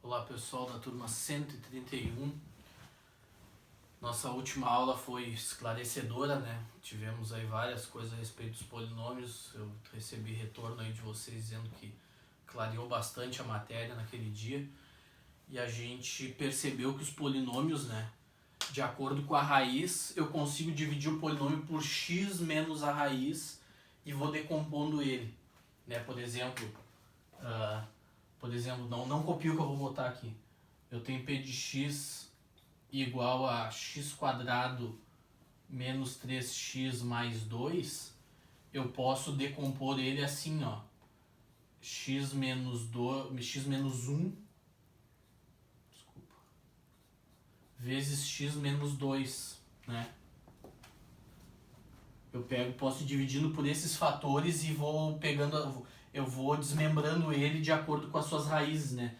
Olá pessoal da turma 131. Nossa última aula foi esclarecedora, né? Tivemos aí várias coisas a respeito dos polinômios. Eu recebi retorno aí de vocês dizendo que clareou bastante a matéria naquele dia. E a gente percebeu que os polinômios, né? De acordo com a raiz, eu consigo dividir o polinômio por x menos a raiz e vou decompondo ele, né? Por exemplo, não copio o que eu vou botar aqui. Eu tenho p de x igual a x quadrado menos 3x mais 2. Eu posso decompor ele assim, ó. X menos 1 vezes x menos 2, né? Posso ir dividindo por esses fatores e vou pegando, eu vou desmembrando ele de acordo com as suas raízes, né?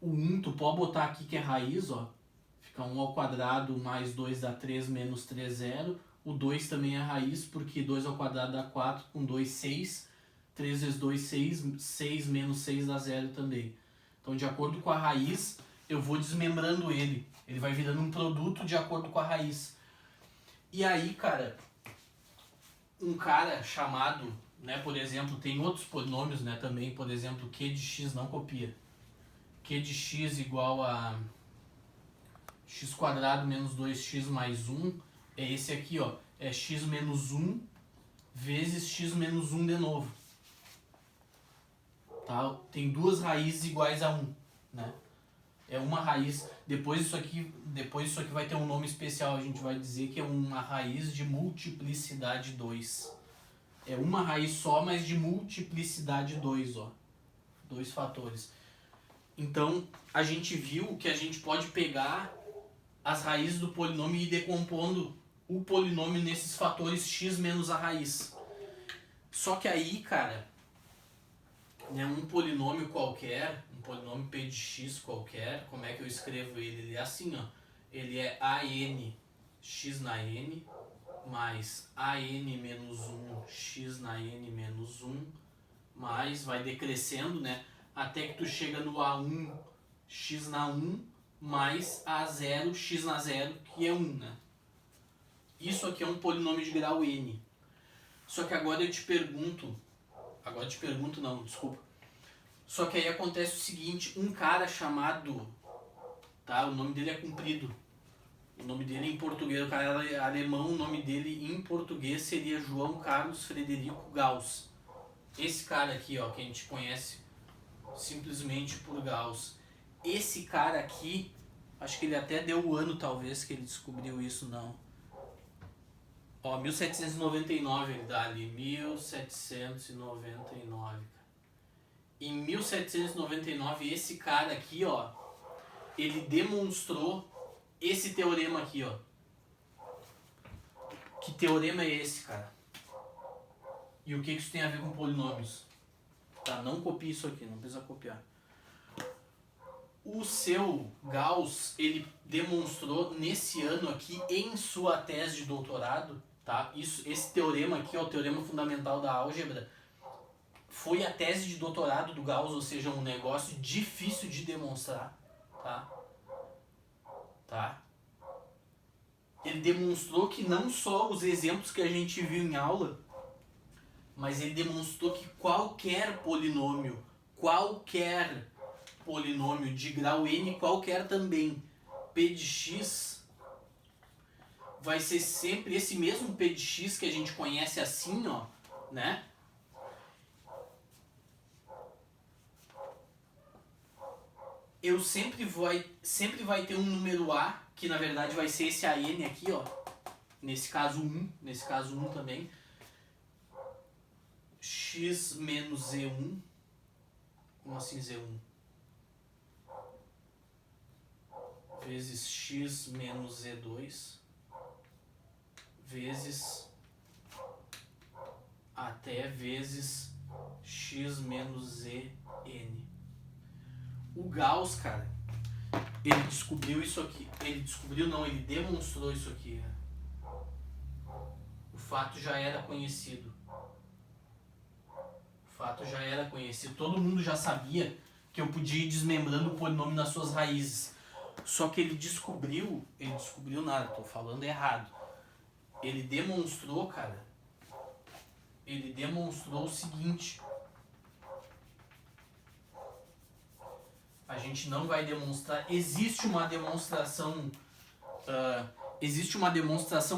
O 1 tu pode botar aqui que é raiz, ó. Fica 1 ao quadrado mais 2 dá 3 menos 3, 0. O 2 também é raiz, porque 2 ao quadrado dá 4, com 2, 6. 3 vezes 2, 6. 6 menos 6 dá 0 também. Então, de acordo com a raiz, eu vou desmembrando ele. Ele vai virando um produto de acordo com a raiz. E aí, cara, um cara chamado, né, por exemplo, tem outros polinômios, né, também, por exemplo, q de x não copia. Q de x igual a x quadrado menos 2x mais 1 é esse aqui, ó. É x menos 1 vezes x menos 1 de novo. Tá? Tem duas raízes iguais a 1, né? É uma raiz, depois isso aqui vai ter um nome especial, a gente vai dizer que é uma raiz de multiplicidade 2. É uma raiz só, mas de multiplicidade 2, ó. Dois fatores. Então, a gente viu que a gente pode pegar as raízes do polinômio e ir decompondo o polinômio nesses fatores x menos a raiz. Só que aí, cara, né, um polinômio qualquer, um polinômio p de x qualquer, como é que eu escrevo ele? Ele é assim, ó. Ele é an x na n mais an menos 1 x na n menos 1 mais, vai decrescendo, né? Até que tu chega no a1 x na 1 mais a0 x na 0, que é 1, né? Isso aqui é um polinômio de grau n. Só que agora eu te pergunto... Só que aí acontece o seguinte, um cara chamado... Tá? O nome dele é comprido. O nome dele em português, o cara é alemão, o nome dele em português seria João Carlos Frederico Gauss. Esse cara aqui, ó, que a gente conhece simplesmente por Gauss. Esse cara aqui, acho que ele até deu o ano talvez que ele descobriu isso, não. Ó, 1799 ele dá ali, 1799. Em 1799 esse cara aqui, ó, ele demonstrou esse teorema aqui, ó. Que teorema é esse, cara? E o que isso tem a ver com polinômios? Tá, não copie isso aqui, não precisa copiar. O seu Gauss, ele demonstrou nesse ano aqui, em sua tese de doutorado, tá? Esse teorema aqui, ó, o teorema fundamental da álgebra, foi a tese de doutorado do Gauss, ou seja, um negócio difícil de demonstrar, tá? Ele demonstrou que não só os exemplos que a gente viu em aula, mas ele demonstrou que qualquer polinômio de grau n, qualquer também, p de x, vai ser sempre esse mesmo p de x que a gente conhece assim, ó, né? Sempre vai ter um número a, que na verdade vai ser esse an aqui, ó. Nesse caso 1 também. X menos z1. Como assim z1? Vezes x menos z2. Vezes x menos zn. O Gauss, cara, ele descobriu isso aqui. Ele demonstrou isso aqui. Né? O fato já era conhecido. Todo mundo já sabia que eu podia ir desmembrando o polinômio nas suas raízes. Só que ele descobriu nada, tô falando errado. Ele demonstrou, cara, ele demonstrou o seguinte: a gente não vai demonstrar, existe uma demonstração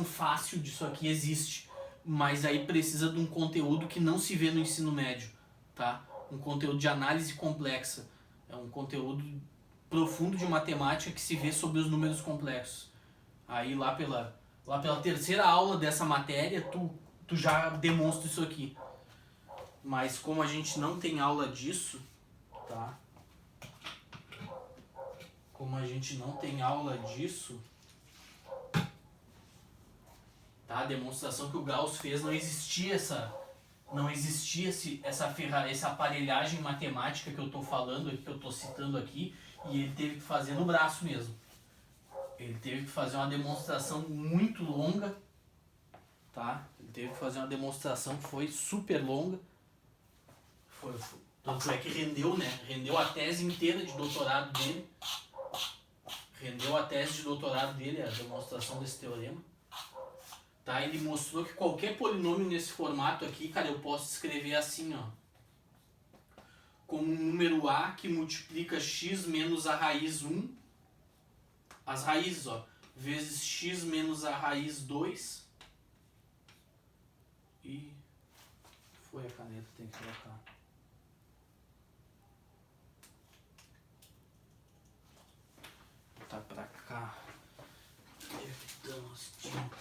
fácil disso aqui, existe, mas aí precisa de um conteúdo que não se vê no ensino médio, tá? Um conteúdo de análise complexa, é um conteúdo profundo de matemática que se vê sobre os números complexos. Aí lá pela terceira aula dessa matéria, tu já demonstra isso aqui. Mas como a gente não tem aula disso, tá? Como a gente não tem aula disso, tá? A demonstração que o Gauss fez, não existia essa aparelhagem matemática que eu tô falando aqui, que eu tô citando aqui, e ele teve que fazer no braço mesmo. Ele teve que fazer uma demonstração muito longa, tá? Ele teve que fazer uma demonstração que foi super longa. Tanto é que rendeu, né? Rendeu a tese inteira de doutorado dele. A demonstração desse teorema. Tá? Ele mostrou que qualquer polinômio nesse formato aqui, cara, eu posso escrever assim, ó. Como um número A que multiplica x menos a raiz 1. As raízes, ó. Vezes x menos a raiz 2. E... foi a caneta, tem que colocar. Tá pra cá. Então, as tintas.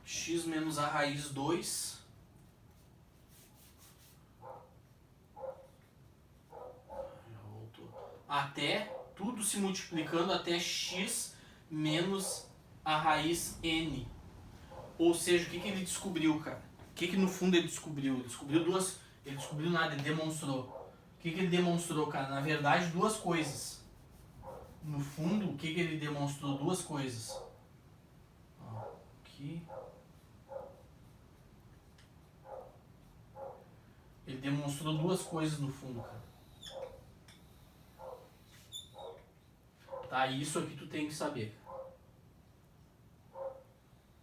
X menos a raiz 2 até tudo se multiplicando até x menos a raiz n. Ou seja, o que ele descobriu, cara? O que no fundo ele descobriu? Ele descobriu nada, ele demonstrou. O que ele demonstrou, cara? Na verdade, duas coisas. No fundo, o que ele demonstrou? Duas coisas. Aqui. Ele demonstrou duas coisas no fundo, cara. Tá, isso aqui tu tem que saber.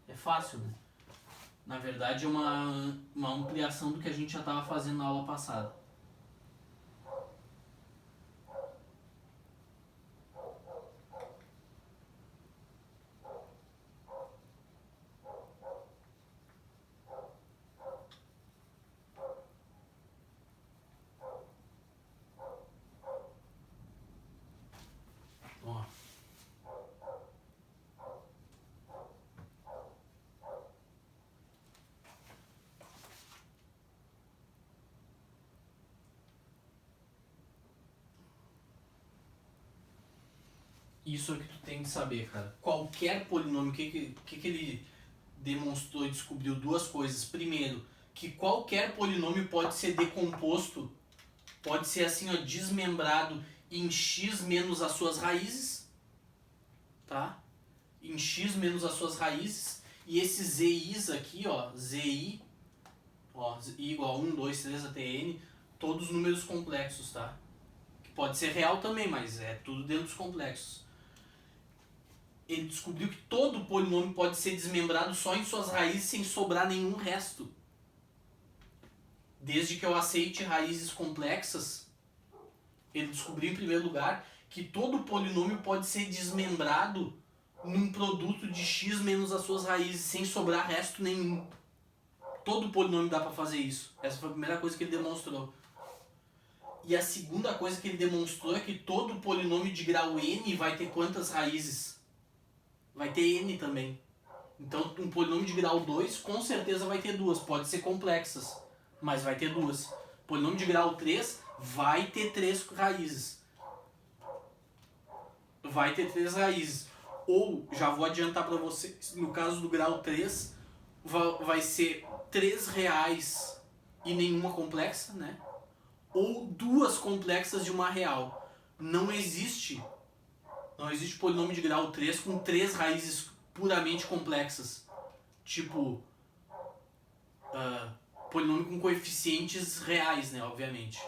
É fácil, né? Na verdade é uma ampliação do que a gente já estava fazendo na aula passada. Ó. Isso é que tu tem que saber, cara. Qualquer polinômio, o que ele demonstrou e descobriu? Duas coisas. Primeiro, que qualquer polinômio pode ser decomposto, pode ser assim, ó, desmembrado em x menos as suas raízes, tá? Em x menos as suas raízes. E esses zi's aqui, ó, zi, ó, i igual a 1, 2, 3 até n, todos números complexos, tá? Que pode ser real também, mas é tudo dentro dos complexos. Ele descobriu que todo polinômio pode ser desmembrado só em suas raízes sem sobrar nenhum resto. Desde que eu aceite raízes complexas, ele descobriu em primeiro lugar que todo polinômio pode ser desmembrado num produto de x menos as suas raízes sem sobrar resto nenhum. Todo polinômio dá para fazer isso. Essa foi a primeira coisa que ele demonstrou. E a segunda coisa que ele demonstrou é que todo polinômio de grau n vai ter quantas raízes? Vai ter n também. Então um polinômio de grau 2 com certeza vai ter duas. Pode ser complexas, mas vai ter duas. Polinômio de grau 3 vai ter 3 raízes. Vai ter 3 raízes. Ou, já vou adiantar para vocês, no caso do grau 3, vai ser 3 reais e nenhuma complexa, né? Ou duas complexas de uma real. Não existe polinômio de grau 3 com 3 raízes puramente complexas. Tipo, polinômio com coeficientes reais, né? Obviamente.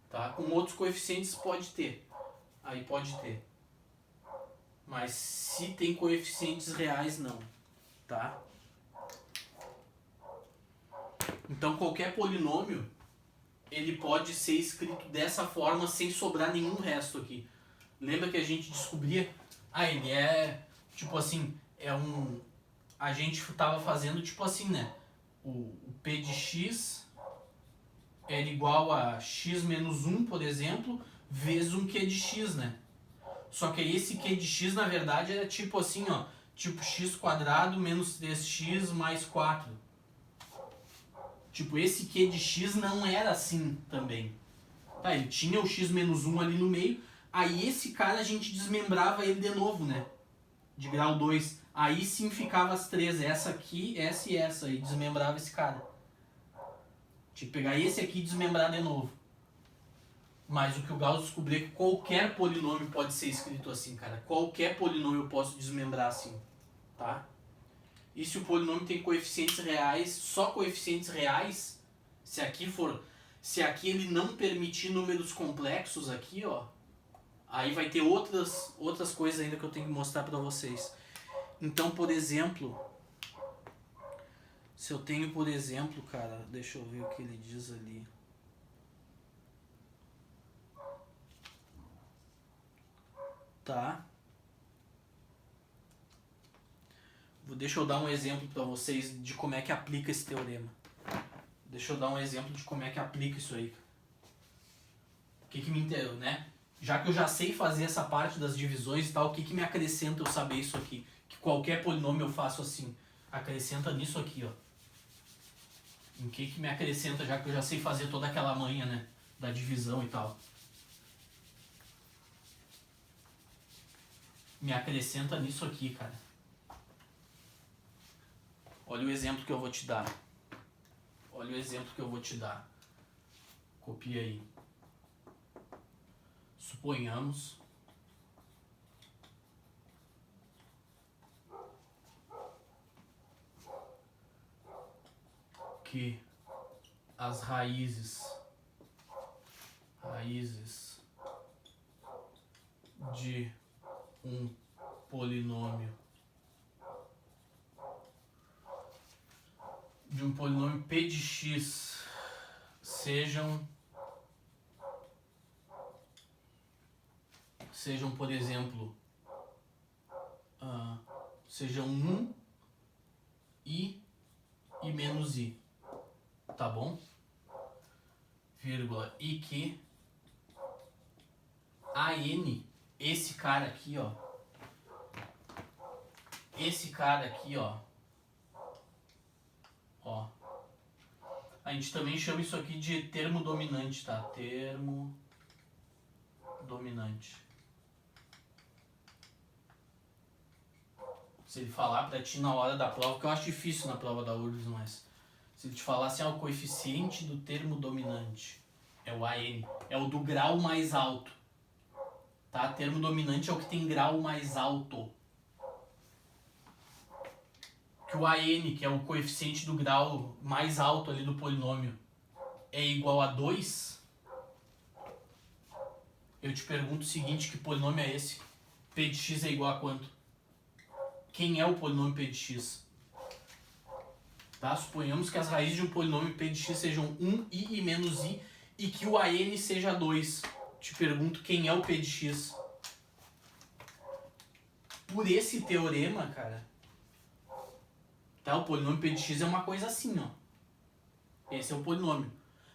Tá? Com outros coeficientes pode ter. Aí pode ter. Mas se tem coeficientes reais, não. Tá? Então qualquer polinômio ele pode ser escrito dessa forma sem sobrar nenhum resto aqui. Lembra que a gente descobria? Ele é tipo assim, a gente tava fazendo tipo assim, né? O P de x era igual a x menos 1, por exemplo, vezes um Q de x, né? Só que esse Q de x, na verdade, era tipo assim, ó. Tipo x quadrado menos 3x mais 4. Tipo, esse Q de x não era assim também. Tá, ele tinha o x menos 1 ali no meio. Aí esse cara a gente desmembrava ele de novo, né? De grau 2. Aí sim ficava as três. Essa aqui, essa e essa. E desmembrava esse cara. Tinha que pegar esse aqui e desmembrar de novo. Mas o que o Gauss descobriu é que qualquer polinômio pode ser escrito assim, cara. Qualquer polinômio eu posso desmembrar assim. Tá? E se o polinômio tem coeficientes reais, só coeficientes reais, se aqui ele não permitir números complexos aqui, ó, aí vai ter outras coisas ainda que eu tenho que mostrar para vocês. Então, por exemplo, se eu tenho, por exemplo, cara, deixa eu ver o que ele diz ali. Tá? Deixa eu dar um exemplo para vocês de como é que aplica esse teorema. Deixa eu dar um exemplo de como é que aplica isso aí. O que me interessa, né? Já que eu já sei fazer essa parte das divisões e tal, o que me acrescenta eu saber isso aqui? Que qualquer polinômio eu faço assim. Acrescenta nisso aqui, ó. Em que me acrescenta, já que eu já sei fazer toda aquela manha, né? Da divisão e tal. Me acrescenta nisso aqui, cara. Olha o exemplo que eu vou te dar. Olha o exemplo que eu vou te dar. Copia aí. Suponhamos que as raízes de um polinômio P de x sejam, por exemplo, sejam 1 e menos i, tá bom? Vírgula, e que a n, esse cara aqui, ó, ó, a gente também chama isso aqui de termo dominante, tá? Termo dominante. Se ele falar pra ti na hora da prova, que eu acho difícil na prova da URGS, mas se ele te falar assim, o coeficiente do termo dominante é o AN, é o do grau mais alto, tá? Termo dominante é o que tem grau mais alto. Que o AN, que é o coeficiente do grau mais alto ali do polinômio, é igual a 2, eu te pergunto o seguinte, que polinômio é esse? P de x é igual a quanto? Quem é o polinômio P de x? Tá? Suponhamos que as raízes de um polinômio P de x sejam 1 e menos i e que o AN seja 2. Te pergunto quem é o P de x. Por esse teorema, cara, tá? O polinômio P de x é uma coisa assim, ó. Esse é o polinômio.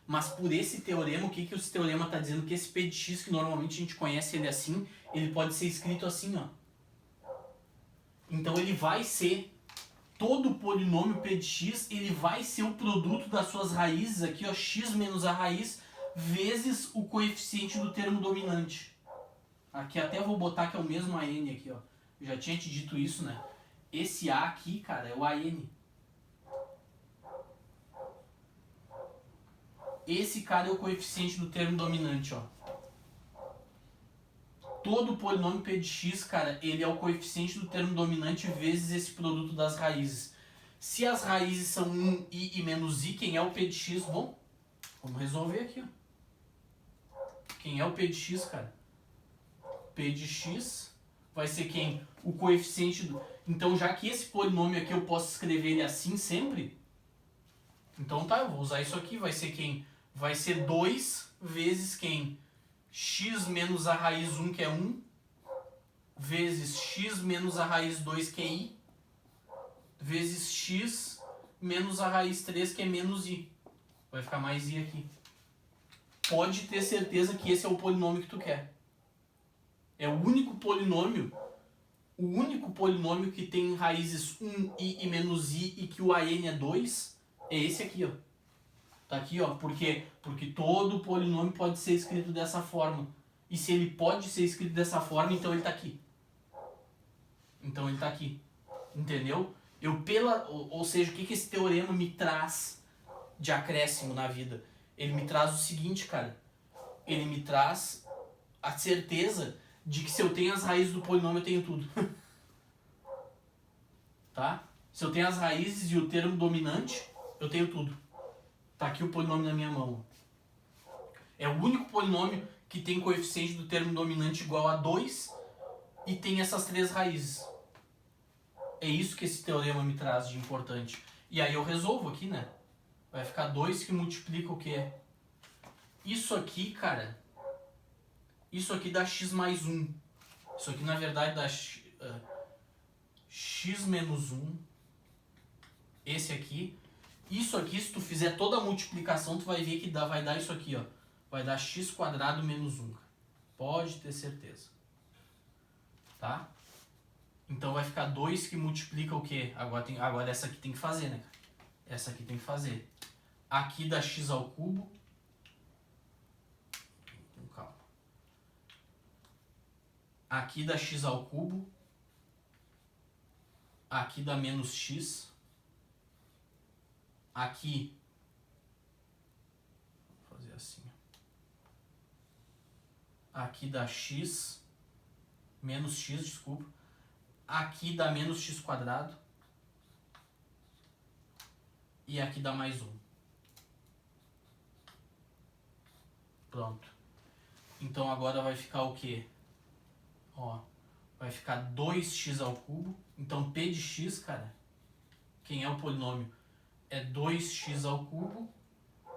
Mas por esse teorema, o que esse teorema está dizendo? Que esse P de x, que normalmente a gente conhece ele assim, ele pode ser escrito assim, ó. Então ele vai ser, todo polinômio P de x, ele vai ser o produto das suas raízes aqui, ó, x menos a raiz, vezes o coeficiente do termo dominante. Aqui até vou botar que é o mesmo AN aqui, ó. Eu já tinha te dito isso, né? Esse A aqui, cara, é o AN. Esse cara é o coeficiente do termo dominante, ó. Todo polinômio P de x, cara, ele é o coeficiente do termo dominante vezes esse produto das raízes. Se as raízes são 1i e menos i, quem é o P de x? Bom, vamos resolver aqui, ó. Quem é o P de x, cara? P de x vai ser quem? O coeficiente do... Então, já que esse polinômio aqui eu posso escrever ele assim sempre, então tá, eu vou usar isso aqui, vai ser quem? Vai ser 2 vezes quem? X menos a raiz 1, que é 1, vezes x menos a raiz 2, que é i, vezes x menos a raiz 3, que é menos i. Vai ficar mais i aqui. Pode ter certeza que esse é o polinômio que tu quer. É o único polinômio que tem raízes 1i e menos i e que o AN é 2, é esse aqui, ó. Tá aqui, ó, porque todo polinômio pode ser escrito dessa forma. E se ele pode ser escrito dessa forma, então ele tá aqui. Então ele tá aqui. Entendeu? Ou seja, o que esse teorema me traz de acréscimo na vida? Ele me traz o seguinte, cara. Ele me traz a certeza de que se eu tenho as raízes do polinômio, eu tenho tudo. Tá? Se eu tenho as raízes e o termo dominante, eu tenho tudo. Tá aqui o polinômio na minha mão. É o único polinômio que tem coeficiente do termo dominante igual a 2 e tem essas 3 raízes. É isso que esse teorema me traz de importante. E aí eu resolvo aqui, né? Vai ficar 2 que multiplica o quê? Isso aqui, cara, isso aqui dá x mais 1. Isso aqui, na verdade, dá x menos 1. Esse aqui. Isso aqui, se tu fizer toda a multiplicação, tu vai ver que vai dar isso aqui, ó. Vai dar x quadrado menos 1. Pode ter certeza. Tá? Então vai ficar 2 que multiplica o quê? Agora essa aqui tem que fazer, né? Essa aqui tem que fazer. Aqui dá x ao cubo. Calma. Aqui dá x ao cubo. Aqui dá menos x. Aqui. Vou fazer assim. Aqui dá x. Menos x, desculpa. Aqui dá menos x quadrado. E aqui dá mais 1. Pronto. Então agora vai ficar o quê? Ó, vai ficar 2x ao cubo. Então P de x, cara, quem é o polinômio? É 2x ao cubo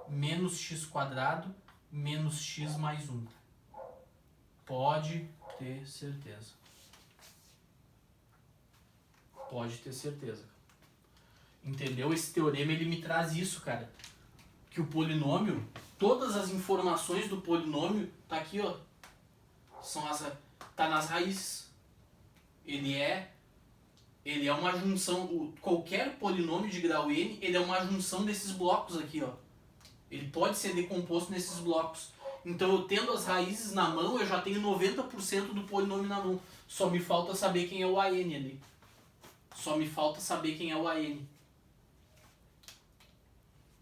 menos x quadrado menos x mais 1. Pode ter certeza. Pode ter certeza. Entendeu? Esse teorema, ele me traz isso, cara. Que o polinômio, todas as informações do polinômio, tá aqui, ó. Tá nas raízes. Ele é uma junção, qualquer polinômio de grau n, ele é uma junção desses blocos aqui, ó. Ele pode ser decomposto nesses blocos. Então eu tendo as raízes na mão, eu já tenho 90% do polinômio na mão. Só me falta saber quem é o AN ali. Só me falta saber quem é o AN.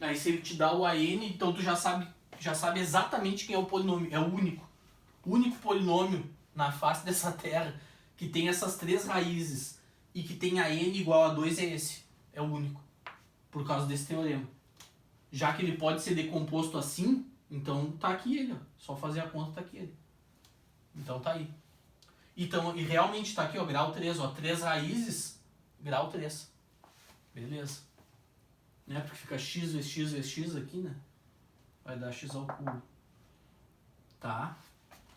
Aí se ele te dá o AN, então tu já sabe exatamente quem é o polinômio. É o único. O único polinômio na face dessa terra que tem essas 3 raízes e que tem AN igual a 2 é esse. É o único. Por causa desse teorema. Já que ele pode ser decomposto assim, então tá aqui ele, ó. Só fazer a conta, tá aqui ele. Então tá aí. Então, e realmente tá aqui, ó, grau 3, ó. 3 raízes, grau 3. Beleza. Né? Porque fica x vezes x vezes x aqui, né? Vai dar x ao cubo. Tá?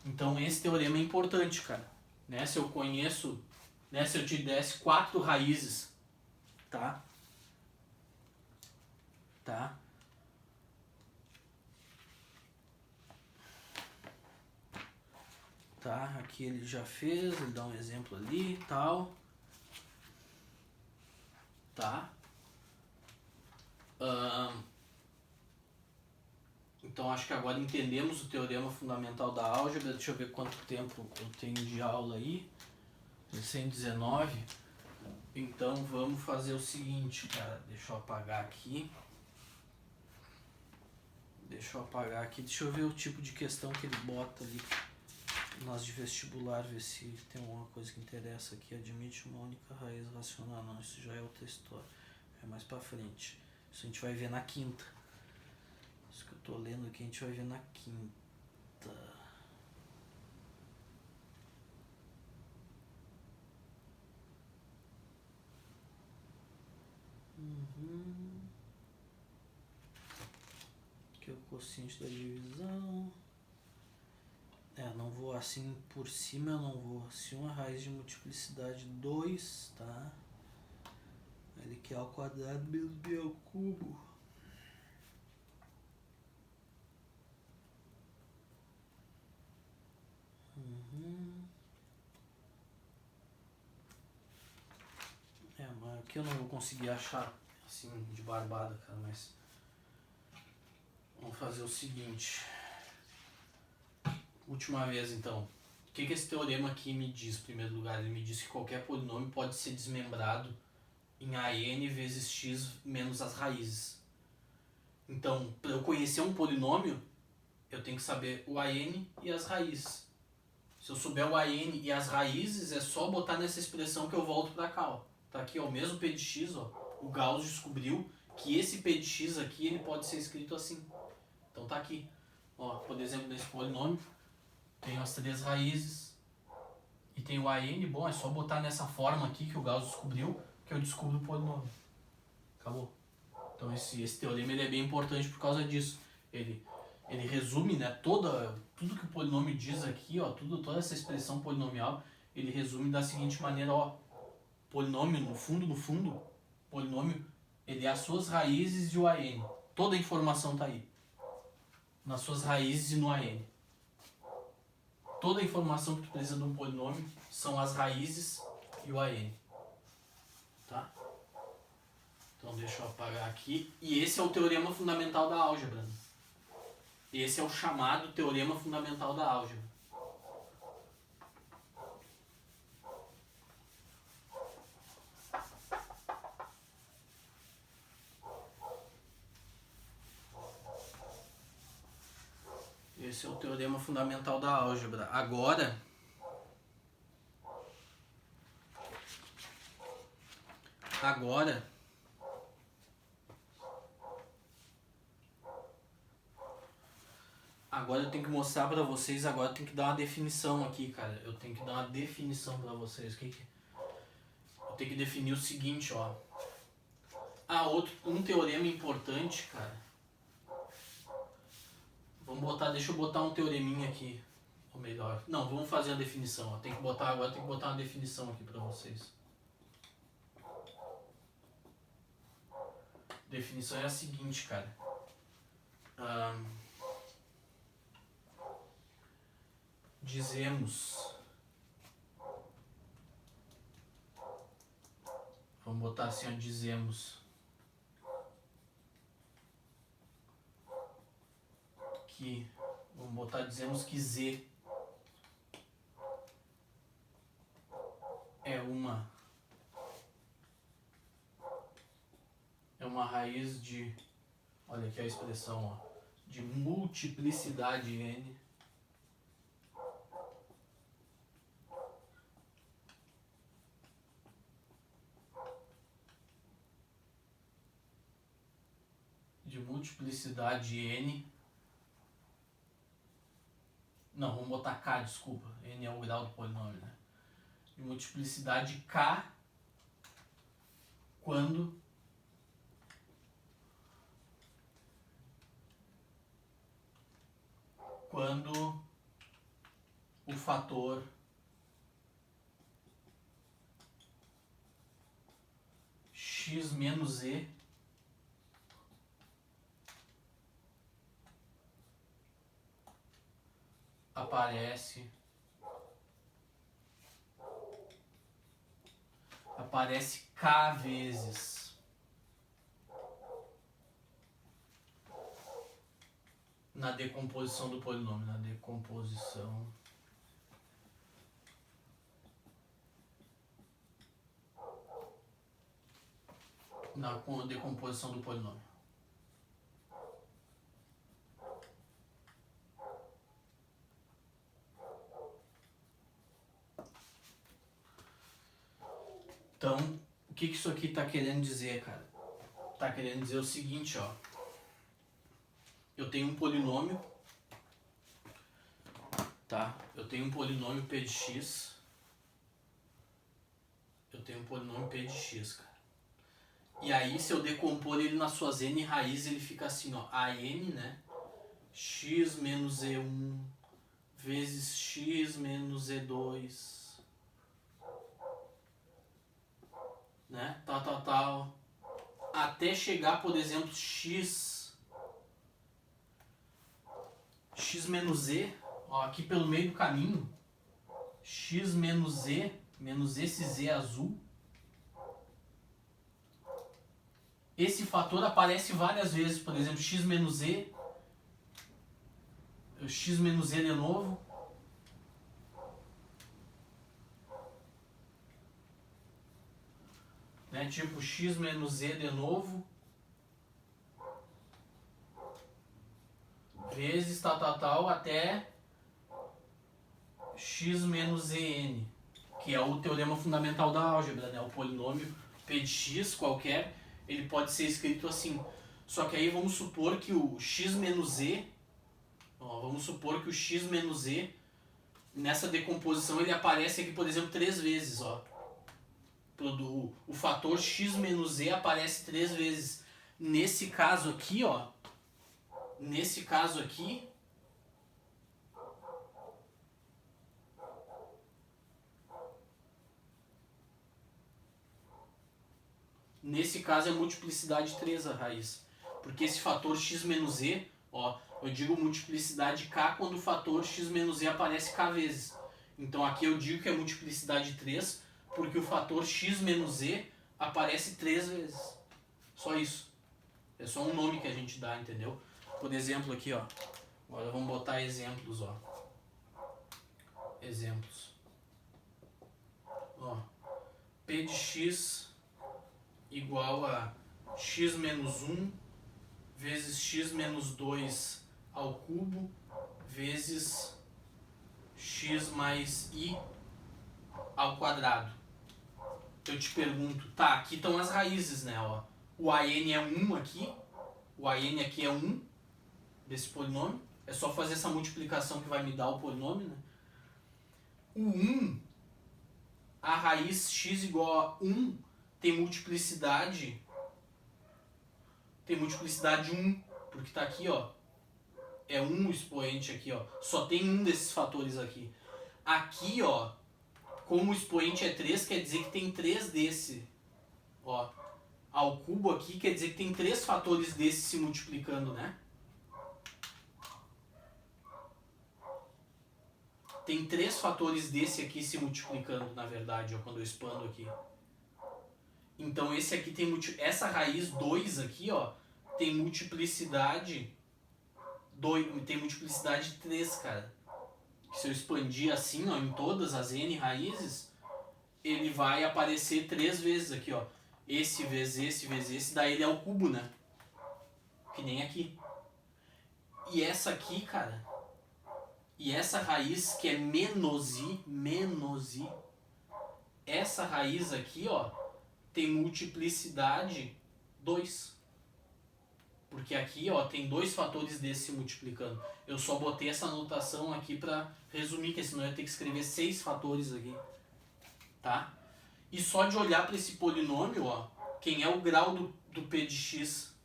Então esse teorema é importante, cara. Né? Se eu conheço, né? Se eu te desse 4 raízes, tá? Tá? Tá, aqui ele já fez, ele dá um exemplo ali e tal. Tá? Então acho que agora entendemos o teorema fundamental da álgebra. Deixa eu ver quanto tempo eu tenho de aula aí. 119. Então vamos fazer o seguinte, cara. Deixa eu apagar aqui. Deixa eu apagar aqui. Deixa eu ver o tipo de questão que ele bota ali. Nós de vestibular, ver se tem alguma coisa que interessa aqui. Admite uma única raiz racional. Não, isso já é outra história. É mais pra frente. Isso a gente vai ver na quinta. Isso que eu tô lendo aqui a gente vai ver na quinta. Aqui é o quociente da divisão. Não vou assim por cima, eu não vou. Se uma raiz de multiplicidade 2, tá? Ele quer ao quadrado menos b ao cubo. Mas aqui eu não vou conseguir achar assim de barbada, cara, mas vamos fazer o seguinte. Última vez então. O que esse teorema aqui me diz, em primeiro lugar? Ele me diz que qualquer polinômio pode ser desmembrado em an vezes x menos as raízes. Então, para eu conhecer um polinômio, eu tenho que saber o an e as raízes. Se eu souber o an e as raízes, é só botar nessa expressão que eu volto para cá, ó. Tá aqui, ó, o mesmo p de x, ó. O Gauss descobriu que esse p de x aqui, ele pode ser escrito assim. Então tá aqui. Ó, por exemplo, nesse polinômio, tenho as 3 raízes e tem o an. Bom, é só botar nessa forma aqui que o Gauss descobriu que eu descubro o polinômio. Acabou. Então esse teorema ele é bem importante por causa disso. Ele resume, né, tudo que o polinômio diz aqui, ó, toda essa expressão polinomial, ele resume da seguinte maneira, ó. Polinômio, no fundo, polinômio, ele é as suas raízes e o an. Toda a informação tá aí. Nas suas raízes e no an. Toda a informação que tu precisa de um polinômio são as raízes e o an. Tá? Então deixa eu apagar aqui. E esse é o teorema fundamental da álgebra. Esse é o chamado teorema fundamental da álgebra. Esse é o teorema fundamental da álgebra. Agora eu tenho que mostrar pra vocês, agora eu tenho que dar uma definição aqui, cara. Eu tenho que dar uma definição pra vocês. Eu tenho que definir o seguinte, ó. Um teorema importante, cara. Deixa eu botar um teoreminha aqui. Ou melhor, não, vamos fazer a definição. Ó. Tenho que botar uma definição aqui pra vocês. A definição é a seguinte, cara. Dizemos. Vamos botar assim, ó, dizemos que Z é uma raiz de, olha aqui a expressão, ó, de multiplicidade n não, vamos botar k, desculpa, n é o grau do polinômio, né? De multiplicidade k quando o fator x menos e aparece k vezes na decomposição do polinômio, na decomposição do polinômio. Então, o que isso aqui tá querendo dizer, cara? Tá querendo dizer o seguinte, ó. Eu tenho um polinômio, tá? Eu tenho um polinômio p de x. Eu tenho um polinômio p de x, cara. E aí, se eu decompor ele nas suas n raízes, ele fica assim, ó. A n, né? X menos e1 vezes x menos e2, né? Tal. Até chegar, por exemplo, x menos e, ó, aqui pelo meio do caminho, x menos e, menos esse z azul. Esse fator aparece várias vezes, por exemplo, x menos e de novo. Né? Tipo x menos e de novo. Vezes tal, até x menos en, que é o teorema fundamental da álgebra, né? O polinômio p de x qualquer, ele pode ser escrito assim. Só que aí vamos supor que o x menos e, ó, vamos supor que o x menos e, nessa decomposição, ele aparece aqui, por exemplo, 3 vezes, ó. O fator x menos e aparece 3 vezes. Nesse caso aqui, ó, nesse caso aqui, é multiplicidade 3 a raiz. Porque esse fator x menos e, ó, eu digo multiplicidade k quando o fator x menos e aparece k vezes. Então aqui eu digo que é multiplicidade 3 porque o fator x menos e aparece 3 vezes. Só isso. É só um nome que a gente dá, entendeu? Por exemplo aqui, ó. Agora vamos botar exemplos, ó. Exemplos. Ó. P de x igual a x menos 1 vezes x menos 2 ao cubo vezes x mais i ao quadrado. Eu te pergunto, tá, aqui estão as raízes, né? Ó. O an é 1 aqui, o an aqui é 1 desse polinômio. É só fazer essa multiplicação que vai me dar o polinômio, né? O 1, a raiz x igual a 1 tem multiplicidade 1, porque tá aqui, ó. É 1 o expoente aqui, ó. Só tem um desses fatores aqui. Aqui, ó, como o expoente é 3, quer dizer que tem 3 desse. Ó, ao cubo aqui quer dizer que tem 3 fatores desse se multiplicando, né? Tem 3 fatores desse aqui se multiplicando, na verdade, ó, quando eu expando aqui. Então esse aqui tem essa raiz 2 aqui, ó, tem multiplicidade 3, cara. Se eu expandir assim, ó, em todas as n raízes, ele vai aparecer 3 vezes aqui, ó. Esse vezes esse vezes esse, daí ele é o cubo, né? Que nem aqui. E essa aqui, cara, e essa raiz que é menos i, essa raiz aqui, ó, tem multiplicidade 2. Porque aqui, ó, tem 2 fatores desses se multiplicando. Eu só botei essa notação aqui pra resumir, que senão eu ia ter que escrever 6 fatores aqui. Tá? E só de olhar para esse polinômio, ó, quem é o grau do p de x?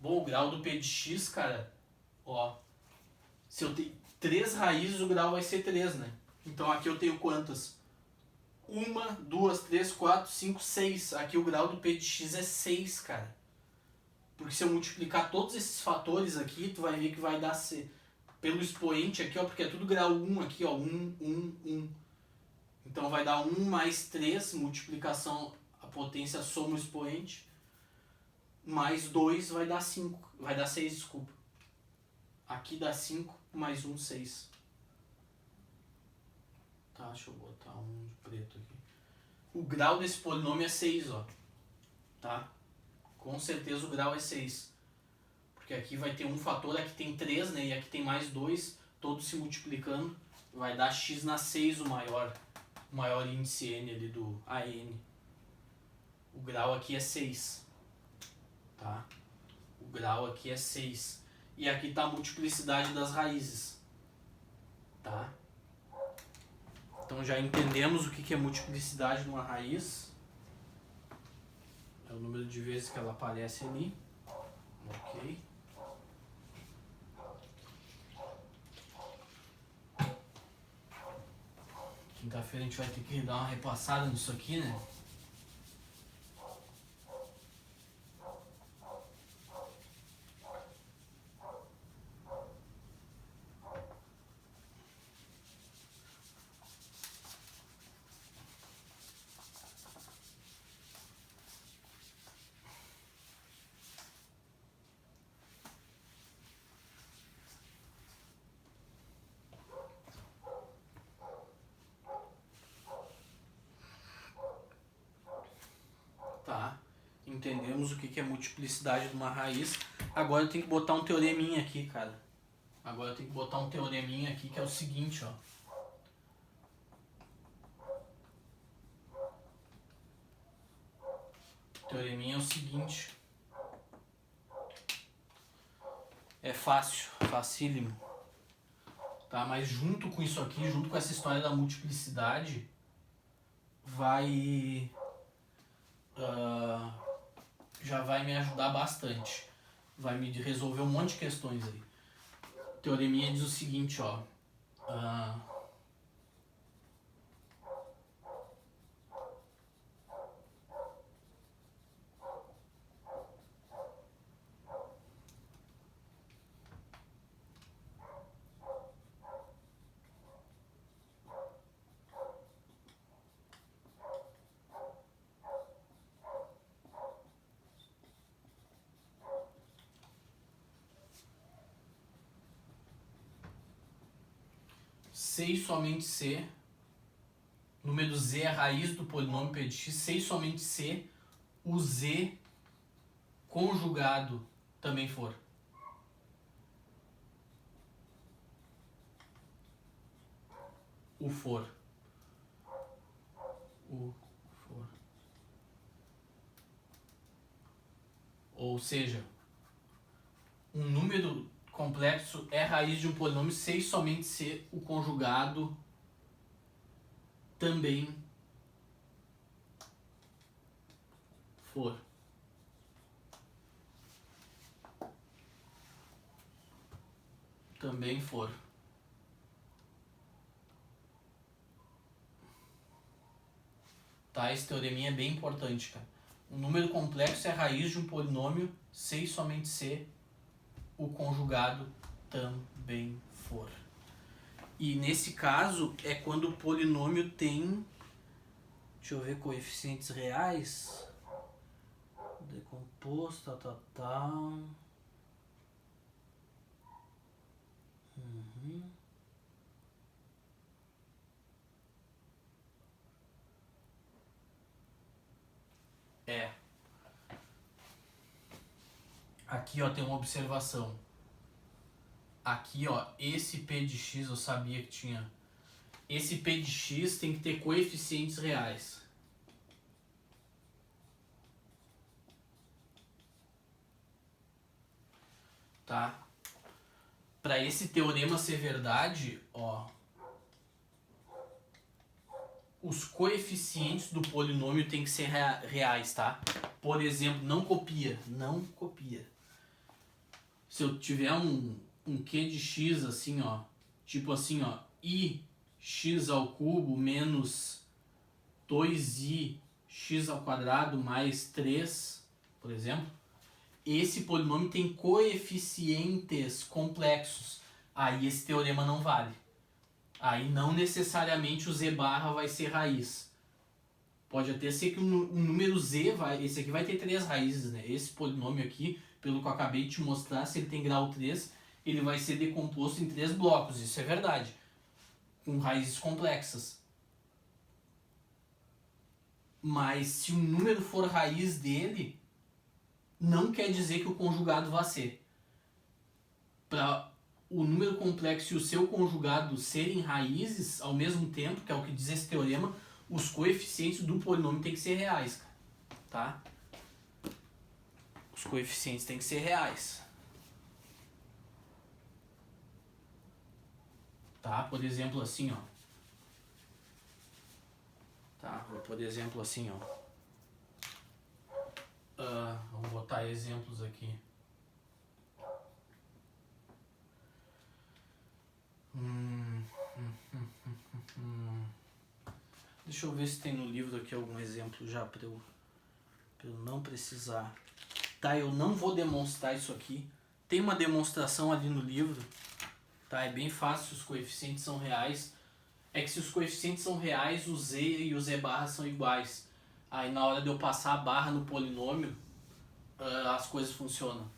Bom, o grau do p de x, cara, ó, se eu tenho 3 raízes, o grau vai ser 3, né? Então aqui eu tenho quantas? 1, 2, 3, 4, 5, 6. Aqui o grau do p de x é 6, cara. Porque se eu multiplicar todos esses fatores aqui, tu vai ver que vai dar C. Pelo expoente aqui, ó, porque é tudo grau 1 aqui, ó, 1, 1, 1. Então vai dar 1 mais 3, multiplicação, a potência soma o expoente, mais 2 vai dar 5, vai dar 6, desculpa. Aqui dá 5, mais 1, 6. Tá, deixa eu botar um de preto aqui. O grau desse polinômio é 6, ó. Tá? Com certeza o grau é 6. Porque aqui vai ter um fator, aqui tem 3, né? E aqui tem mais 2, todos se multiplicando. Vai dar x na 6 o maior. o maior índice n ali do AN. O grau aqui é 6. Tá? O grau aqui é 6. E aqui está a multiplicidade das raízes. Tá? Então já entendemos o que é multiplicidade de uma raiz. É o número de vezes que ela aparece ali. Ok. Quinta-feira a gente vai ter que dar uma repassada nisso aqui, né? Tá, entendemos o que é multiplicidade de uma raiz. Agora eu tenho que botar um teoreminha aqui, cara. Agora eu tenho que botar um teoreminha aqui que é o seguinte, ó. O teoreminha é o seguinte. É fácil, facílimo. Tá, mas junto com isso aqui, junto com essa história da multiplicidade, vai... já vai me ajudar bastante. Vai me resolver um monte de questões aí. A teoreminha diz o seguinte, ó. 6 somente C, número Z é a raiz do polinômio P de X, 6 somente C, o Z conjugado também for. O for. O for. Ou seja, um número complexo é raiz de um polinômio 6 somente se o conjugado também for. Também for. Tá? Esse teoreminha é bem importante, cara. Um número complexo é a raiz de um polinômio 6 somente se o conjugado também for. E nesse caso é quando o polinômio tem, deixa eu ver, coeficientes reais, decomposto, tal. Aqui, ó, tem uma observação. Aqui, ó, esse P de X eu sabia que tinha. Esse P de X tem que ter coeficientes reais. Tá? Para esse teorema ser verdade, ó, os coeficientes do polinômio tem que ser reais, tá? Por exemplo, não copia. Se eu tiver um Q de X assim, ó, tipo assim, ó, i x ao cubo menos 2i x ao quadrado mais 3, por exemplo, esse polinômio tem coeficientes complexos. Aí esse teorema não vale. Aí não necessariamente o z barra vai ser raiz. Pode até ser que o número z vai... Esse aqui vai ter 3 raízes, né? Esse polinômio aqui, pelo que eu acabei de te mostrar, se ele tem grau 3, ele vai ser decomposto em 3 blocos. Isso é verdade. Com raízes complexas. Mas se o número for raiz dele, não quer dizer que o conjugado vá ser. Para o número complexo e o seu conjugado serem raízes ao mesmo tempo, que é o que diz esse teorema, os coeficientes do polinômio têm que ser reais, cara, tá? Os coeficientes têm que ser reais. Tá? Por exemplo, assim, ó. Tá? Por exemplo, assim, ó. Vamos botar exemplos aqui. Deixa eu ver se tem no livro aqui algum exemplo já pra eu não precisar. Tá, eu não vou demonstrar isso aqui. Tem uma demonstração ali no livro. Tá, é bem fácil, os coeficientes são reais. É que se os coeficientes são reais, o z e o z barra são iguais. Aí na hora de eu passar a barra no polinômio, as coisas funcionam.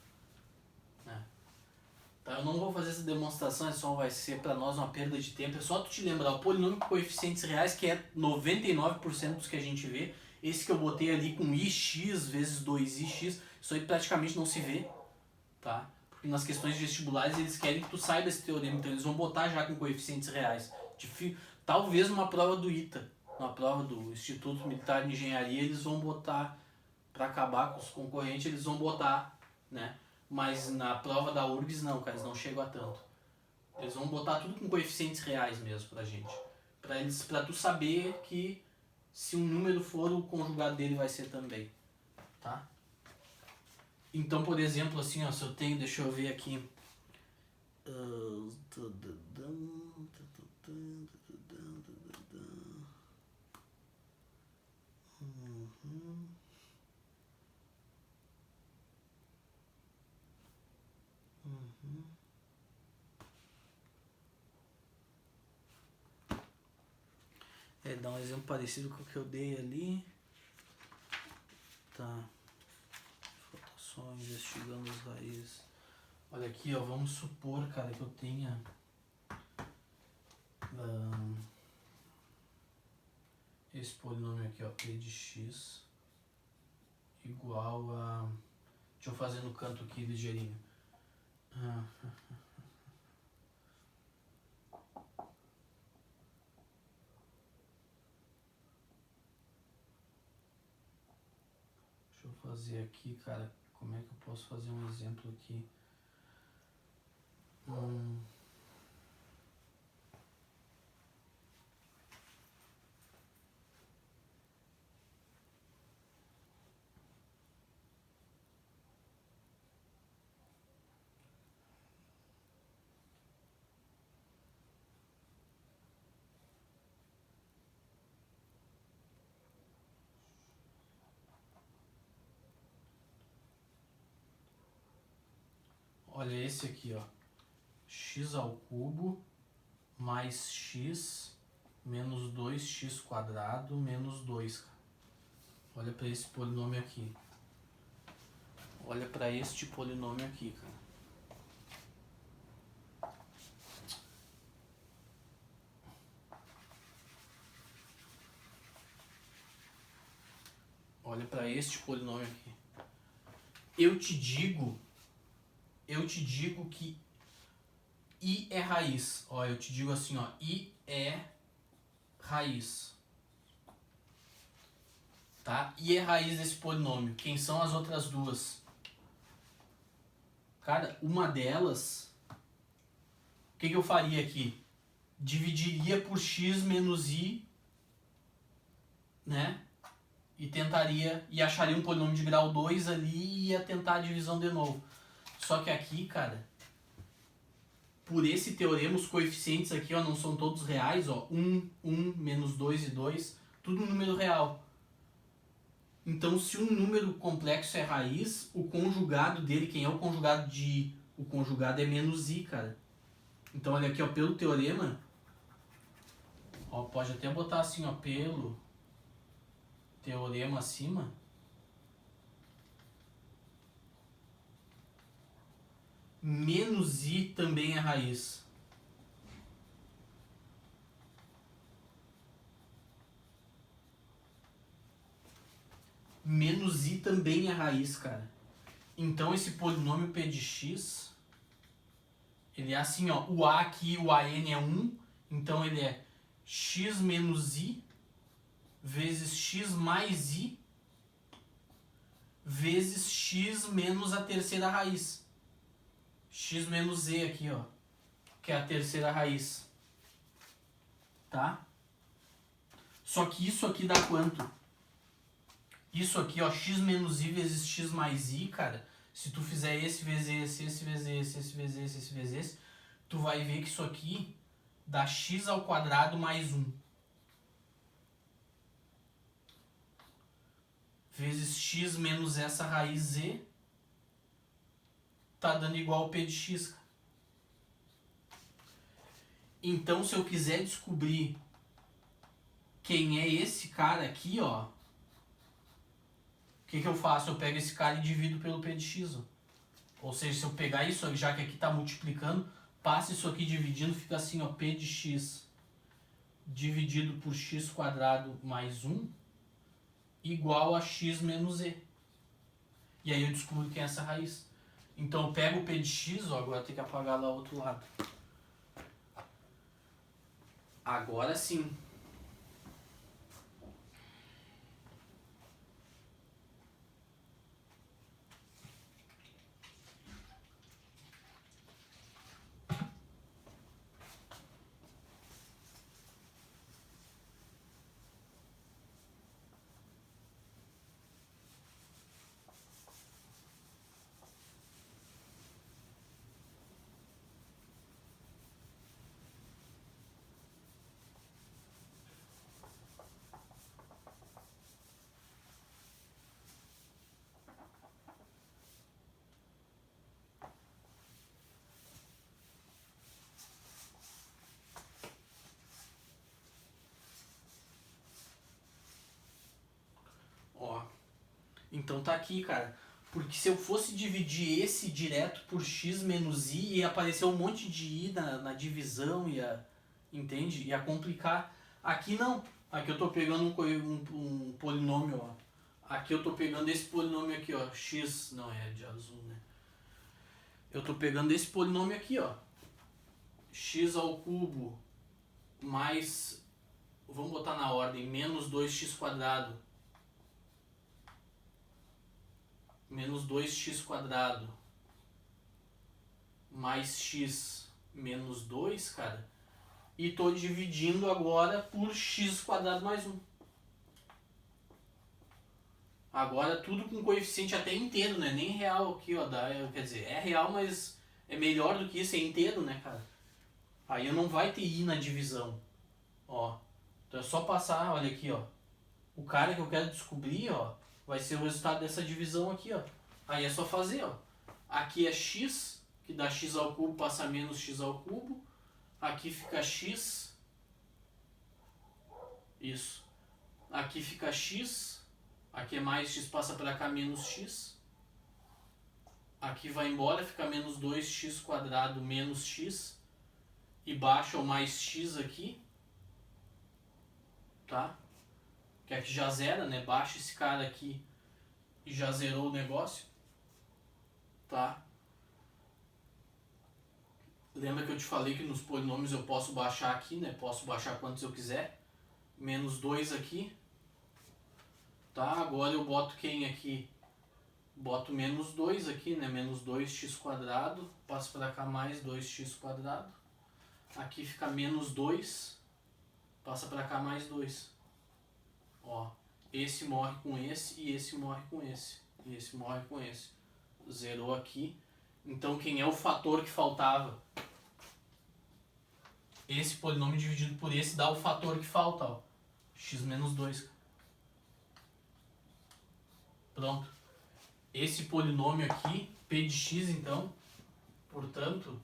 Tá, eu não vou fazer essa demonstração, vai ser para nós uma perda de tempo. É só tu te lembrar, o polinômio com coeficientes reais, que é 99% dos que a gente vê. Esse que eu botei ali com ix vezes 2ix, isso aí praticamente não se vê, tá? Porque nas questões vestibulares eles querem que tu saiba esse teorema, então eles vão botar já com coeficientes reais. Talvez numa prova do ITA, na prova do Instituto Militar de Engenharia, eles vão botar, para acabar com os concorrentes, eles vão botar, né? Mas na prova da URGS não, cara, eles não chegam a tanto. Eles vão botar tudo com coeficientes reais mesmo pra gente. Pra tu saber que se um número for, o conjugado dele vai ser também. Tá? Então, por exemplo, assim, ó, se eu tenho, deixa eu ver aqui. Dá um exemplo parecido com o que eu dei ali. Tá. Só investigando as raízes. Olha aqui, ó, vamos supor, cara, que eu tenha esse polinômio aqui, ó, p de x igual a... Deixa eu fazer no canto aqui ligeirinho. Deixa eu fazer aqui, cara, como é que eu posso fazer um exemplo aqui? Olha esse aqui, ó. X ao cubo mais x menos 2x quadrado menos 2. Olha para esse polinômio aqui. Olha para este polinômio aqui, cara. Olha para este polinômio aqui. Eu te digo que I é raiz. Ó, eu te digo assim, ó, I é raiz. Tá? I é raiz desse polinômio. Quem são as outras duas? Cara, uma delas, o que eu faria aqui? Dividiria por x menos I, né? E tentaria, e acharia um polinômio de grau 2 ali e ia tentar a divisão de novo. Só que aqui, cara, por esse teorema, os coeficientes aqui, ó, não são todos reais, ó. 1, 1, menos 2 e 2, tudo número real. Então, se um número complexo é raiz, o conjugado dele, quem é o conjugado de I? O conjugado é menos I, cara. Então, olha aqui, ó, pelo teorema, ó, pode até botar assim, ó, pelo teorema acima, menos I também é raiz. Menos I também é raiz, cara. Então esse polinômio p de x Ele é assim, ó. O A aqui, o AN é 1. Então ele é x menos i vezes x mais i vezes x menos a terceira raiz. X menos z aqui, ó. Que é a terceira raiz. Tá? Só que isso aqui dá quanto? Isso aqui, ó. X menos i vezes x mais i, cara. Se tu fizer esse vezes esse vezes esse vezes esse vezes esse, tu vai ver que isso aqui dá x ao quadrado mais 1. Vezes x menos essa raiz z, tá dando igual ao p de x, cara. Então, se eu quiser descobrir quem é esse cara aqui, ó, o que eu faço? Eu pego esse cara e divido pelo p de x, ó. Ou seja, se eu pegar isso, já que aqui tá multiplicando, passa isso aqui dividindo, fica assim, ó, p de x dividido por x quadrado mais 1 igual a x menos e. E aí eu descubro quem é essa raiz. Então eu pego o p de x, ó, agora tem que apagar lá o outro lado. Agora sim. Ó. Então tá aqui, cara. Porque se eu fosse dividir esse direto por x menos i, ia aparecer um monte de i na divisão, entende? Ia complicar. Aqui não. Aqui eu tô pegando um polinômio, ó. Aqui eu tô pegando esse polinômio aqui, ó. X, não é de azul, né? Eu tô pegando esse polinômio aqui, ó. X ao cubo mais, vamos botar na ordem, menos 2x quadrado. Menos 2x quadrado mais x menos 2, cara. E tô dividindo agora por x quadrado mais 1. Agora tudo com coeficiente até inteiro, né? Nem real aqui, ó. Quer dizer, é real, mas é melhor do que isso, é inteiro, né, cara? Aí não vai ter i na divisão. Ó. Então é só passar, olha aqui, ó. O cara que eu quero descobrir, ó, vai ser o resultado dessa divisão aqui, ó. Aí é só fazer, ó. Aqui é x, que dá x ao cubo, passa menos x ao cubo. Aqui fica x. Isso. Aqui fica x. Aqui é mais x, passa para cá, menos x. Aqui vai embora, fica menos 2x quadrado menos x. E baixa o mais x aqui. Tá? Que aqui já zera, né? Baixa esse cara aqui e já zerou o negócio. Tá? Lembra que eu te falei que nos polinômios eu posso baixar aqui, né? Posso baixar quantos eu quiser. Menos 2 aqui. Tá? Agora eu boto quem aqui? Boto menos 2 aqui, né? Menos 2x quadrado. Passo para cá mais 2x quadrado. Aqui fica menos 2. Passa para cá mais 2. Ó. Esse morre com esse e esse morre com esse. E esse morre com esse. Zerou aqui. Então quem é o fator que faltava? Esse polinômio dividido por esse dá o fator que falta, ó. X menos 2. Pronto. Esse polinômio aqui, p de x então, portanto,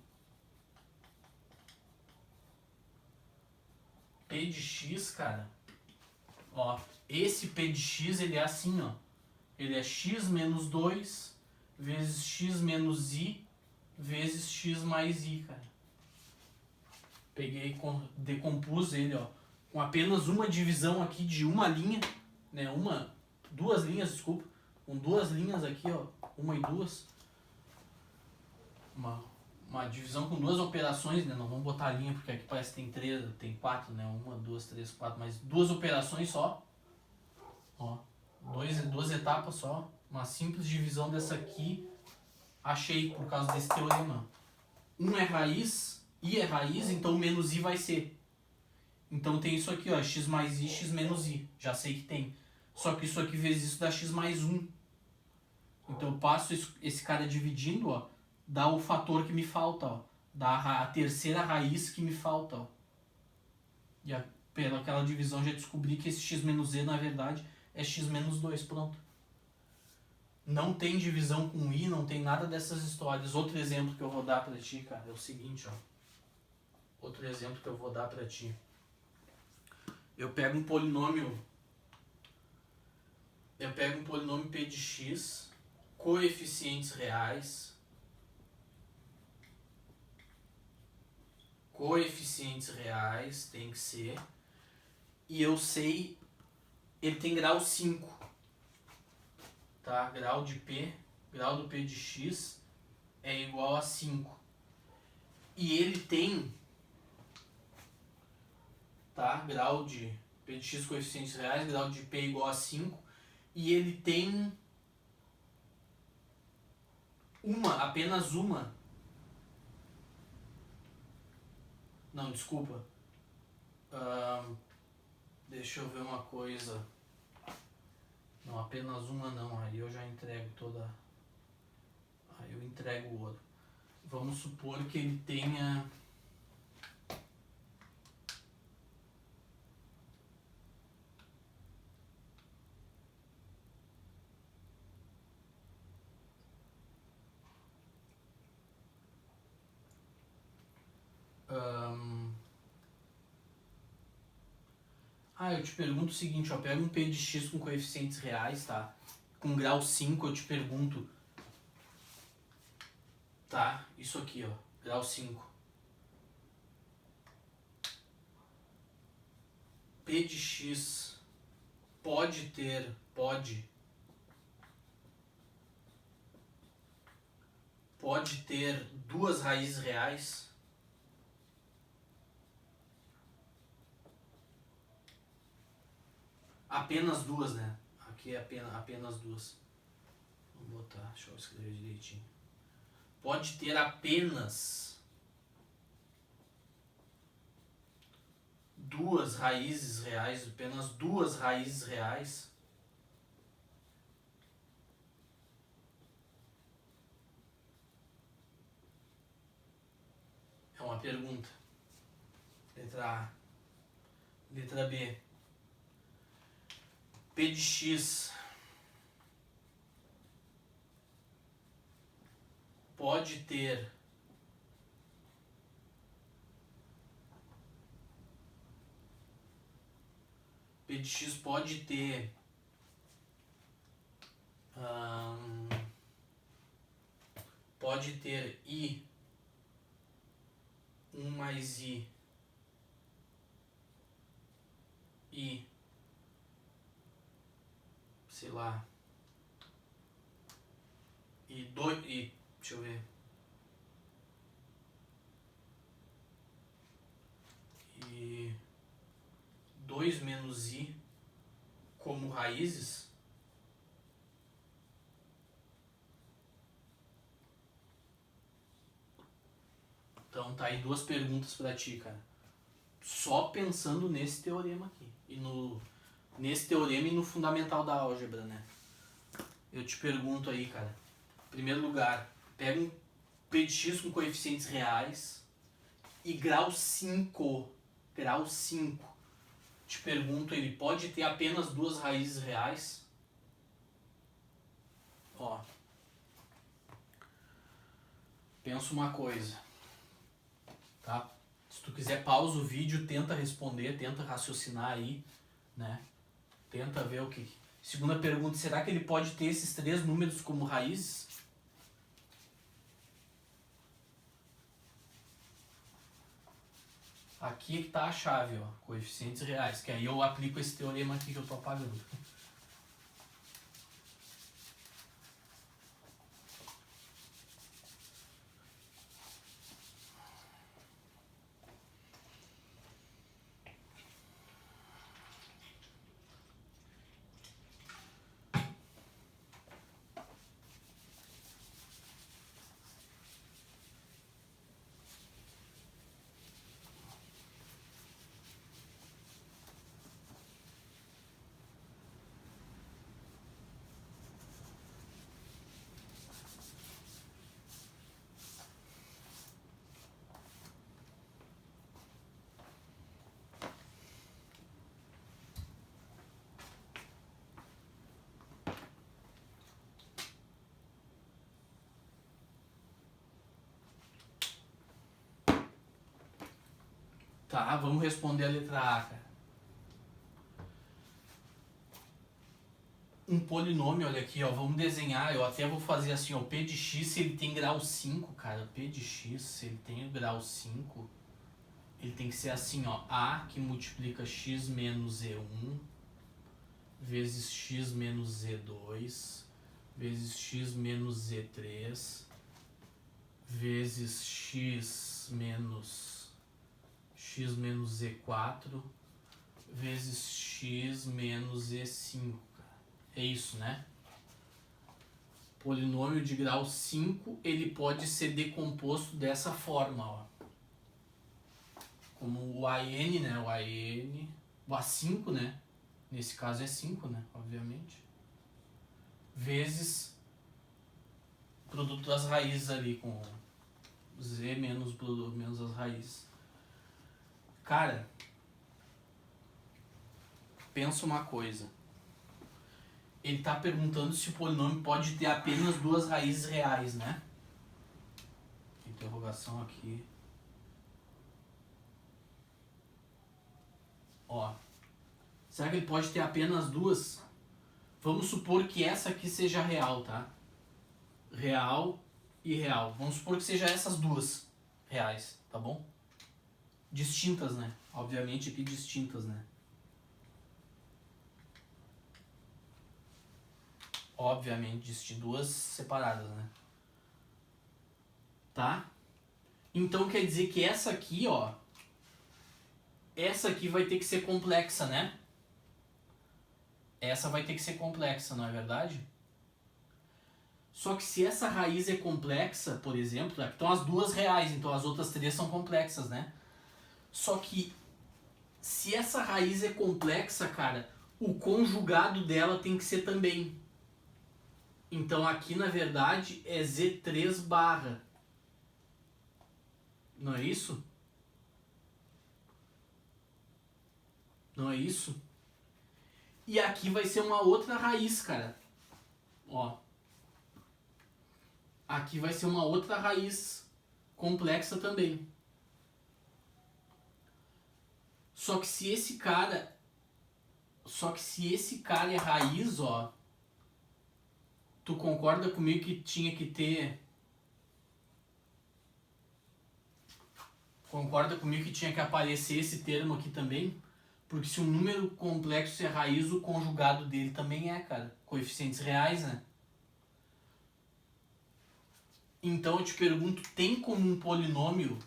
p de x, cara, ó, esse p de x ele é assim, ó. Ele é x menos 2 vezes x menos i vezes x mais i, cara. Peguei e decompus ele, ó, com apenas uma divisão aqui de uma linha, né, duas linhas, desculpa, com duas linhas aqui, ó, uma e duas, uma divisão com duas operações, né? Não vamos botar a linha porque aqui parece que tem 3, tem 4, né? 1, 2, 3, 4, mas duas operações só. Ó, duas etapas só. Uma simples divisão dessa aqui. Achei por causa desse teorema. 1 é raiz, i é raiz, então menos i vai ser. Então tem isso aqui, ó, x mais i, x menos i. Já sei que tem. Só que isso aqui vezes isso dá x mais 1. Então eu passo esse cara dividindo, ó, dá o fator que me falta, ó. Dá a terceira raiz que me falta, ó. E pela aquela divisão já descobri que esse x menos e, na verdade, é x menos 2, pronto. Não tem divisão com i, não tem nada dessas histórias. Outro exemplo que eu vou dar pra ti, cara, é o seguinte, ó. Outro exemplo que eu vou dar pra ti. Eu pego um polinômio p de x, coeficientes reais, tem que ser, e eu sei, ele tem grau 5, tá? Grau do p de x é igual a 5. E ele tem, tá? Grau de p de x coeficientes reais, grau de p igual a 5, e ele tem apenas uma. Não, desculpa. Deixa eu ver uma coisa. Não, apenas uma não, aí eu já entrego toda. Aí eu entrego o ouro. Vamos supor que ele tenha. Eu te pergunto o seguinte, ó, pega um p de x com coeficientes reais, tá? Com grau 5, eu te pergunto, tá? Isso aqui, ó, grau 5. P de x pode ter duas raízes reais? Apenas duas, né? Aqui é apenas duas. Vamos botar, deixa eu escrever direitinho. Pode ter apenas duas raízes reais, apenas duas raízes reais. É uma pergunta. Letra A. Letra B. P de x pode ter i 1 mais i sei lá, deixa eu ver, e 2 menos i como raízes. Então tá aí duas perguntas pra ti, cara. Só pensando nesse teorema aqui. Nesse teorema e no fundamental da álgebra, né? Eu te pergunto aí, cara. Em primeiro lugar, pega um p de x com coeficientes reais e grau 5. Grau 5. Te pergunto, ele pode ter apenas duas raízes reais? Ó. Pensa uma coisa. Tá? Se tu quiser, pausa o vídeo, tenta responder, tenta raciocinar aí, né? Tenta ver o que... Segunda pergunta, será que ele pode ter esses três números como raízes? Aqui é que tá a chave, ó, coeficientes reais, que aí eu aplico esse teorema aqui que eu tô apagando. Tá, vamos responder a letra A, cara. Um polinômio, olha aqui, ó, vamos desenhar, eu até vou fazer assim, ó, P de x, se ele tem grau 5, cara, P de x, se ele tem o grau 5, ele tem que ser assim, ó, A que multiplica x menos E1 vezes x menos Z2 vezes x menos Z3 vezes x menos Z4 vezes x menos E5. É isso, né? Polinômio de grau 5, ele pode ser decomposto dessa forma, ó. Como o AN, né? O A5, né? Nesse caso é 5, né? Obviamente. Vezes o produto das raízes ali, com Z menos as raízes. Cara, pensa uma coisa. Ele está perguntando se o polinômio pode ter apenas duas raízes reais, né? Interrogação aqui. Ó. Será que ele pode ter apenas duas? Vamos supor que essa aqui seja real, tá? Real e real. Vamos supor que seja essas duas reais, tá bom? Distintas, né? Obviamente aqui distintas, né? Obviamente, duas separadas, né? Tá? Então quer dizer que essa aqui, ó, essa aqui vai ter que ser complexa, né? Essa vai ter que ser complexa, não é verdade? Só que se essa raiz é complexa, por exemplo, aqui estão as duas reais, então as outras três são complexas, né? Só que se essa raiz é complexa, cara, o conjugado dela tem que ser também. Então aqui na verdade é Z3 barra. Não é isso? Não é isso? E aqui vai ser uma outra raiz, cara. Ó. Aqui vai ser uma outra raiz complexa também. Só que se esse cara é raiz, ó, tu concorda comigo que tinha que ter... Concorda comigo que tinha que aparecer esse termo aqui também? Porque se um número complexo é raiz, o conjugado dele também é, cara. Coeficientes reais, né? Então eu te pergunto, tem como um polinômio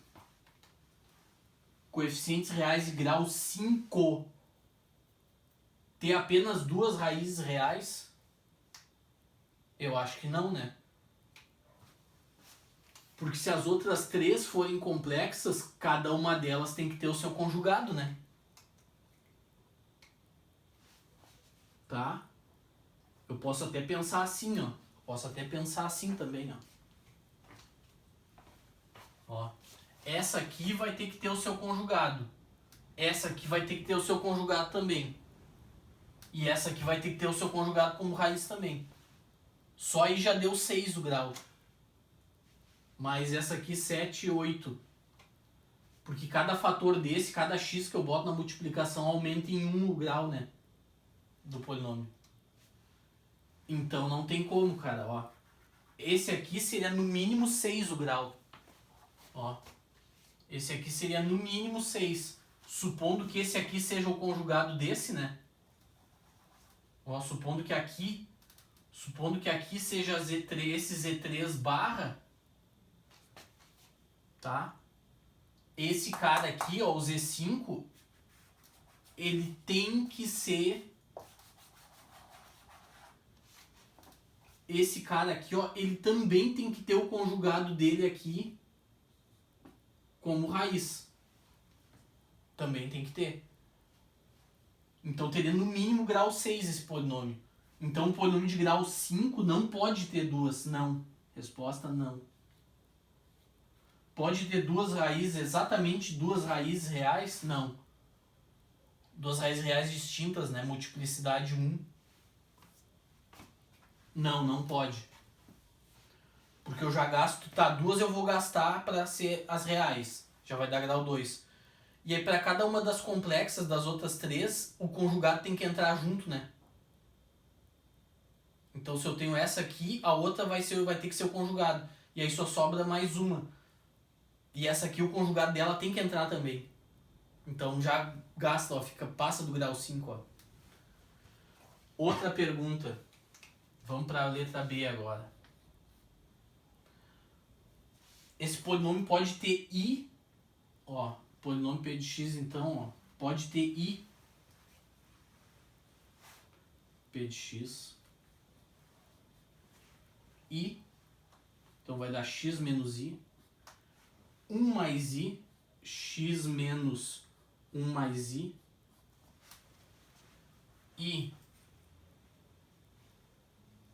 coeficientes reais de grau 5 ter apenas duas raízes reais? Eu acho que não, né? Porque se as outras três forem complexas, cada uma delas tem que ter o seu conjugado, né? Tá? Eu posso até pensar assim, ó. Posso até pensar assim também, ó. Ó. Essa aqui vai ter que ter o seu conjugado. Essa aqui vai ter que ter o seu conjugado também. E essa aqui vai ter que ter o seu conjugado como raiz também. Só aí já deu 6 o grau. Mas essa aqui 7 e 8. Porque cada fator desse, cada x que eu boto na multiplicação aumenta em 1 o grau, né? Do polinômio. Então não tem como, cara, ó. Esse aqui seria no mínimo 6 o grau. Ó. Esse aqui seria no mínimo 6. Supondo que esse aqui seja o conjugado desse, né? Ó, supondo que aqui seja Z3, esse Z3 barra, tá? Esse cara aqui, ó, o Z5, ele tem que ser... Esse cara aqui, ó, ele também tem que ter o conjugado dele aqui como raiz. Também tem que ter. Então teria no mínimo grau 6 esse polinômio. Então o polinômio de grau 5 não pode ter duas. Não. Resposta não. Pode ter duas raízes, exatamente duas raízes reais? Não. Duas raízes reais distintas, né? Multiplicidade 1. Não, não pode. Porque eu já gasto, tá, duas eu vou gastar para ser as reais. Já vai dar grau 2. E aí para cada uma das complexas das outras três, o conjugado tem que entrar junto, né? Então se eu tenho essa aqui, a outra vai ter que ser o conjugado. E aí só sobra mais uma. E essa aqui, o conjugado dela tem que entrar também. Então já gasta, ó, passa do grau 5, ó. Outra pergunta. Vamos para a letra B agora. Esse polinômio pode ter i, ó, polinômio P de x, então, ó, pode ter i P de x, i, então vai dar x menos i, 1 mais i, x menos 1 mais i,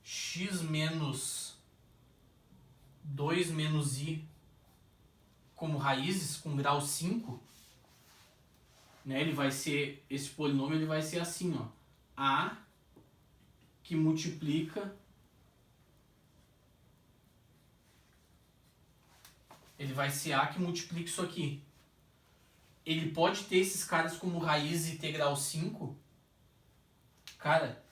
x menos 2 menos i como raízes com grau 5, né? Ele vai ser, esse polinômio ele vai ser assim, ó, a que multiplica, ele vai ser a que multiplica isso aqui. Ele pode ter esses caras como raiz e ter grau 5, cara.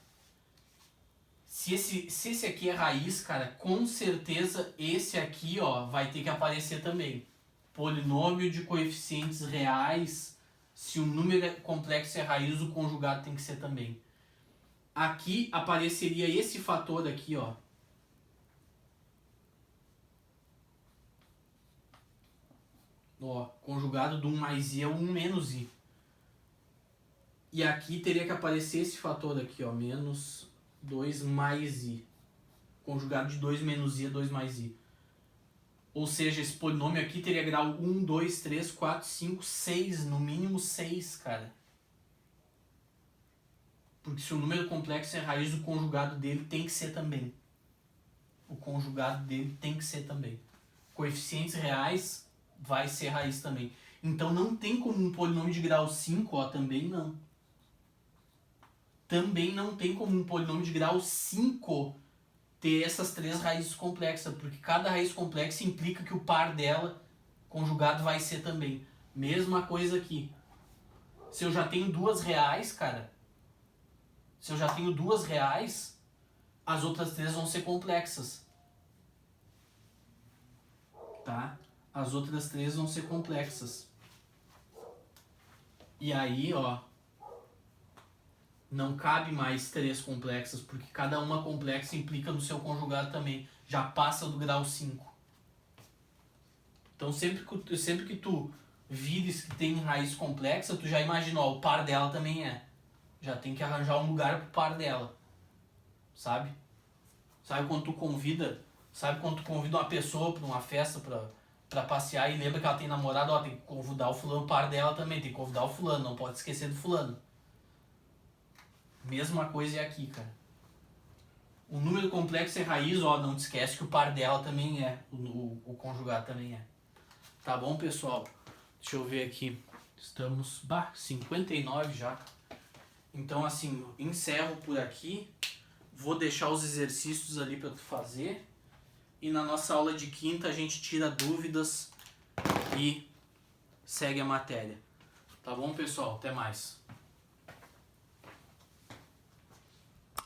Se esse aqui é raiz, cara, com certeza esse aqui, ó, vai ter que aparecer também. Polinômio de coeficientes reais, se o número complexo é raiz, o conjugado tem que ser também. Aqui apareceria esse fator aqui, ó. Ó, conjugado do 1 mais i é o 1 menos i. E aqui teria que aparecer esse fator aqui, ó, menos 2 mais i. Conjugado de 2 menos i é 2 mais i. Ou seja, esse polinômio aqui teria grau 1, 2, 3, 4, 5, 6. No mínimo 6, cara. Porque se o número complexo é raiz, o conjugado dele tem que ser também. O conjugado dele tem que ser também. Coeficientes reais vai ser raiz também. Então não tem como um polinômio de grau 5, ó, também não. Também não tem como um polinômio de grau 5 ter essas três raízes complexas, porque cada raiz complexa implica que o par dela, conjugado, vai ser também. Mesma coisa aqui. Se eu já tenho duas reais, cara, se eu já tenho duas reais, as outras três vão ser complexas. Tá? As outras três vão ser complexas. E aí, ó, não cabe mais três complexas, porque cada uma complexa implica no seu conjugado também. Já passa do grau 5. Então sempre que tu vires que tem raiz complexa, tu já imagina, ó, o par dela também é. Já tem que arranjar um lugar pro par dela. Sabe? Sabe quando tu convida uma pessoa pra uma festa pra passear e lembra que ela tem namorado, ó, tem que convidar o fulano, o par dela também, tem que convidar o fulano, não pode esquecer do fulano. Mesma coisa é aqui, cara. O número complexo é raiz, ó, não te esquece que o par dela também é, o conjugado também é. Tá bom, pessoal? Deixa eu ver aqui. Estamos, 59 já. Então, assim, encerro por aqui. Vou deixar os exercícios ali para tu fazer. E na nossa aula de quinta a gente tira dúvidas e segue a matéria. Tá bom, pessoal? Até mais.